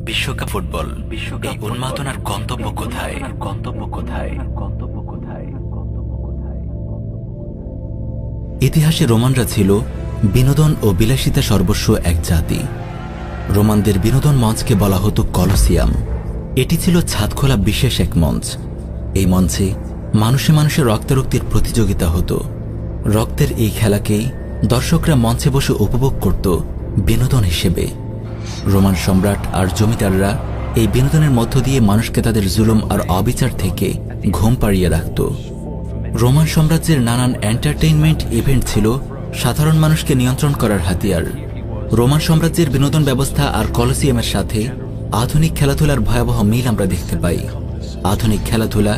বিশ্বকাপ ফুটবল, এই উন্মাদনার গন্তব্য কোথায়? ইতিহাসে রোমানরা ছিল বিনোদন ও বিলাসিতা সর্বস্ব এক জাতি। রোমানদের বিনোদন মঞ্চকে বলা হতো কলোসিয়াম। এটি ছিল ছাদখোলা বিশেষ এক মঞ্চ। এই মঞ্চে মানুষে মানুষে রক্তারক্তির প্রতিযোগিতা হতো। রক্তের এই খেলাকেই দর্শকরা মঞ্চে বসে উপভোগ করত বিনোদন হিসেবে। রোমান সম্রাট আর জমিদাররা এই বিনোদনের মধ্য দিয়ে মানুষকে তাদের জুলুম আর অবিচার থেকে ঘুম পাড়িয়ে রাখত। রোমান সাম্রাজ্যের নানান এন্টারটেইনমেন্ট ইভেন্ট ছিল সাধারণ মানুষকে নিয়ন্ত্রণ করার হাতিয়ার। রোমান সাম্রাজ্যের বিনোদন ব্যবস্থা আর কলোসিয়ামের সাথে আধুনিক খেলাধুলার ভয়াবহ মিল আমরা দেখতে পাই। আধুনিক খেলাধুলা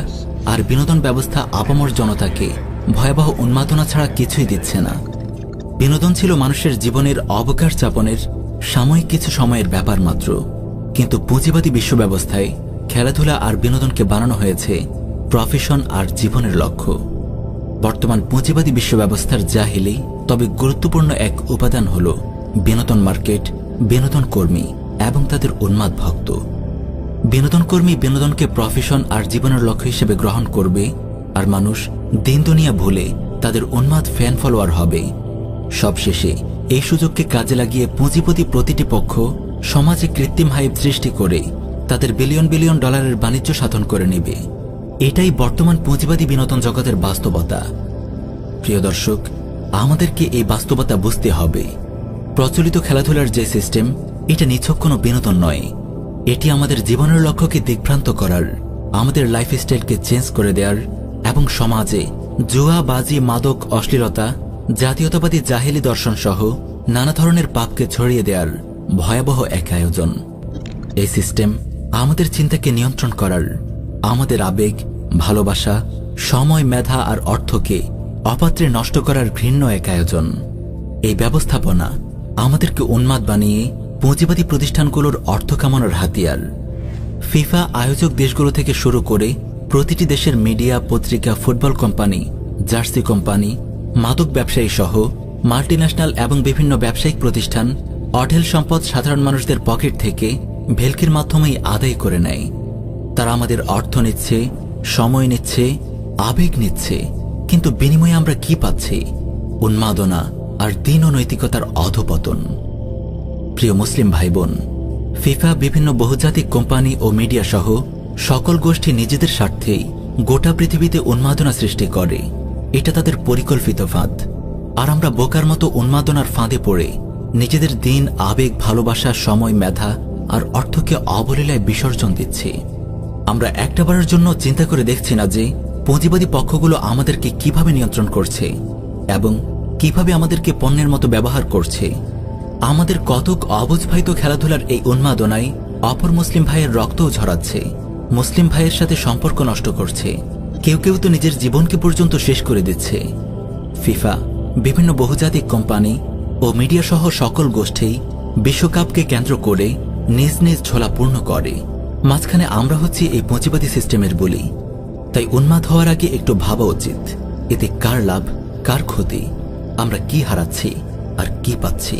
আর বিনোদন ব্যবস্থা আপামর জনতাকে ভয়াবহ উন্মাদনা ছাড়া কিছুই দিচ্ছে না। বিনোদন ছিল মানুষের জীবনের অবকাশ যাপনের সাময়িক কিছু সময়ের ব্যাপার মাত্র, কিন্তু পুঁজিবাদী বিশ্ব ব্যবস্থায় খেলাধুলা আর বিনোদনকে বানানো হয়েছে প্রফেশন আর জীবনের লক্ষ্য। বর্তমান পুঁজিবাদী বিশ্ব ব্যবস্থার জাহিলি তবে গুরুত্বপূর্ণ এক উপাদান হল বিনোদন মার্কেট, বিনোদন কর্মী এবং তাদের উন্মাদ ভক্ত। বিনোদন কর্মী বিনোদনকে প্রফেশন আর জীবনের লক্ষ্য হিসেবে গ্রহণ করবে, আর মানুষ দিন দুনিয়া ভুলে তাদের উন্মাদ ফ্যান ফলোয়ার হবে। সবশেষে এই সুযোগকে কাজে লাগিয়ে পুঁজিপতি প্রতিটি পক্ষ সমাজে কৃত্রিম হাইপ সৃষ্টি করে তাদের বিলিয়ন বিলিয়ন ডলারের বাণিজ্য সাধন করে নেবে। এটাই বর্তমান পুঁজিবাদী বিনোদন জগতের বাস্তবতা। প্রিয় দর্শক, আমাদেরকে এই বাস্তবতা বুঝতে হবে। প্রচলিত খেলাধুলার যে সিস্টেম, এটা নিছক কোনো বিনোদন নয়। এটি আমাদের জীবনের লক্ষ্যকে দিগ্ভ্রান্ত করার, আমাদের লাইফস্টাইলকে চেঞ্জ করে দেওয়ার এবং সমাজে জুয়া, বাজি, মাদক, অশ্লীলতা, জাতীয়তাবাদী জাহেলি দর্শন সহ নানা ধরনের পাপকে ছড়িয়ে দেওয়ার ভয়াবহ এক আয়োজন। এই সিস্টেম আমাদের চিন্তাকে নিয়ন্ত্রণ করার, আমাদের আবেগ, ভালোবাসা, সময়, মেধা আর অর্থকে অপাত্রে নষ্ট করার ঘৃণ্য এক আয়োজন। এই ব্যবস্থাপনা আমাদেরকে উন্মাদ বানিয়ে পুঁজিবাদী প্রতিষ্ঠানগুলোর অর্থ কামানোর হাতিয়ার। ফিফা আয়োজক দেশগুলো থেকে শুরু করে প্রতিটি দেশের মিডিয়া, পত্রিকা, ফুটবল কোম্পানি, জার্সি কোম্পানি, মাদক ব্যবসায়ী সহ মাল্টিন্যাশনাল এবং বিভিন্ন ব্যবসায়িক প্রতিষ্ঠান অঢেল সম্পদ সাধারণ মানুষদের পকেট থেকে ভেলকির মাধ্যমেই আদায় করে নেয়। তারা আমাদের অর্থ নিচ্ছে, সময় নিচ্ছে, আবেগ নিচ্ছে, কিন্তু বিনিময়ে আমরা কি পাচ্ছি? উন্মাদনা আর দিন ও নৈতিকতার অধঃপতন। প্রিয় মুসলিম ভাই বোন, ফিফা বিভিন্ন বহুজাতিক কোম্পানি ও মিডিয়া সহ সকল গোষ্ঠী নিজেদের স্বার্থেই গোটা পৃথিবীতে উন্মাদনা সৃষ্টি করে। এটা তাদের পরিকল্পিত ফাঁদ। আর আমরা বোকার মতো উন্মাদনার ফাঁদে পড়ে নিজেদের দিন, আবেগ, ভালোবাসা, সময়, মেধা আর অর্থকে অবলীলায় বিসর্জন দিচ্ছি। আমরা একটাবারের জন্য চিন্তা করে দেখছি না যে পুঁজিবাদী পক্ষগুলো আমাদেরকে কিভাবে নিয়ন্ত্রণ করছে এবং কিভাবে আমাদেরকে পণ্যের মতো ব্যবহার করছে। আমাদের কতক অবুঝভাইত খেলাধুলার এই উন্মাদনায় অপর মুসলিম ভাইয়ের রক্তও ঝরাচ্ছে, মুসলিম ভাইয়ের সাথে সম্পর্ক নষ্ট করছে, কেউ কেউ তো নিজের জীবনকে পর্যন্ত শেষ করে দিচ্ছে। ফিফা, বিভিন্ন বহুজাতিক কোম্পানি ও মিডিয়া সহ সকল গোষ্ঠী বিশ্বকাপকে কেন্দ্র করে নিজ নিজ ঝোলা পূর্ণ করে। মাঝখানে আমরা হচ্ছি এই পুঁজিবাদী সিস্টেমের বলি। তাই উন্মাদ হওয়ার আগে একটু ভাবা উচিত, এতে কার লাভ, কার ক্ষতি, আমরা কি হারাচ্ছি আর কি পাচ্ছি।